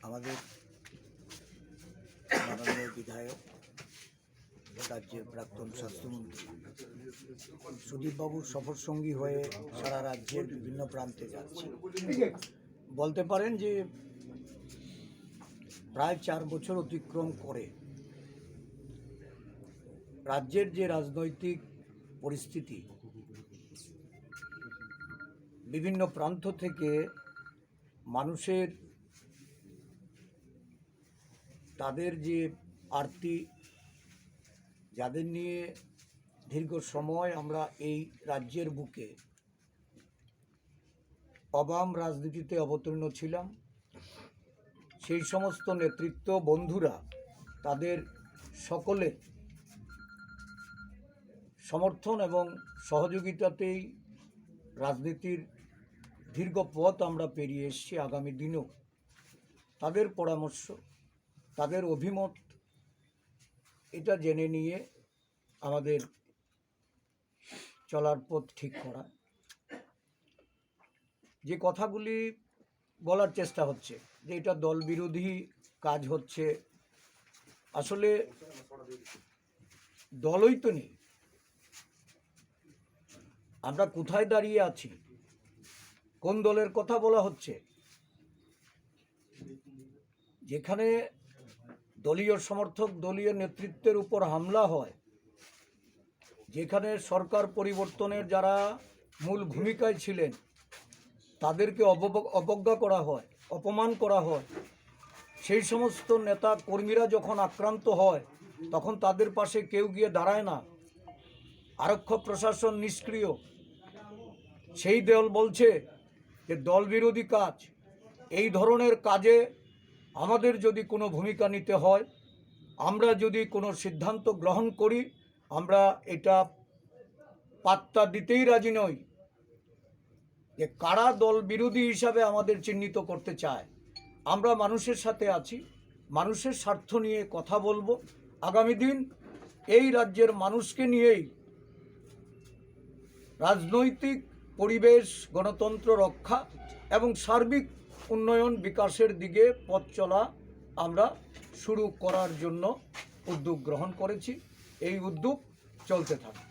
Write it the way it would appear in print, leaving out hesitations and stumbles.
আমাদের মাননীয় বিধায়ক রাজ্যের প্রাক্তন স্বাস্থ্যমন্ত্রী সুদীপবাবুর সফরসঙ্গী হয়ে সারা রাজ্যের বিভিন্ন প্রান্তে যাচ্ছে। বলতে পারেন যে প্রায় 4 বছর অতিক্রম করে রাজ্যের যে রাজনৈতিক পরিস্থিতি, বিভিন্ন প্রান্ত থেকে মানুষের তাদের যে আরতি, যাদের নিয়ে দীর্ঘ সময় আমরা এই রাজ্যের বুকে অবাম রাজনীতিতে অবতীর্ণ ছিলাম, সেই সমস্ত নেতৃত্ব বন্ধুরা তাদের সকলে সমর্থন এবং সহযোগিতাতেই রাজনীতির দীর্ঘ পথ আমরা পেরিয়ে এসেছি। আগামী দিনেও তাদের পরামর্শ, তাদের অভিমত এটা জেনে নিয়ে আমাদের চলার পথ ঠিক করা। যে কথাগুলি বলার চেষ্টা হচ্ছে যে এটা দল বিরোধী কাজ হচ্ছে, আসলে দলই তো নেই। আমরা কোথায় দাঁড়িয়ে আছি, কোন দলের কথা বলা হচ্ছে? যেখানে দলীয় সমর্থক, দলীয় নেতৃত্বের উপর হামলা হয়, যেখানে সরকার পরিবর্তনের যারা মূল ভূমিকায় ছিলেন তাদেরকে অবজ্ঞা করা হয়, অপমান করা হয়, সেই সমস্ত নেতা কর্মীরা যখন আক্রান্ত হয় তখন তাদের পাশে কেউ গিয়ে দাঁড়ায় না। আরক্ষী প্রশাসন নিষ্ক্রিয়। সেই দল বলছে যে দল বিরোধী কাজ। এই ধরনের কাজে আমাদের যদি কোনো ভূমিকা নিতে হয়, আমরা যদি কোনো সিদ্ধান্ত গ্রহণ করি, আমরা এটা পাত্তা দিতেই রাজি নই যে কারা দল বিরোধী হিসাবে আমাদের চিহ্নিত করতে চায়। আমরা মানুষের সাথে আছি, মানুষের স্বার্থ নিয়ে কথা বলবো। আগামী দিন এই রাজ্যের মানুষকে নিয়েই রাজনৈতিক পরিবেশ, গণতন্ত্র রক্ষা এবং সার্বিক উন্নয়ন বিকাশের দিকে পথ চলা আমরা শুরু করার জন্য উদ্যোগ গ্রহণ করেছি। এই উদ্যোগ চলতে থাকবে।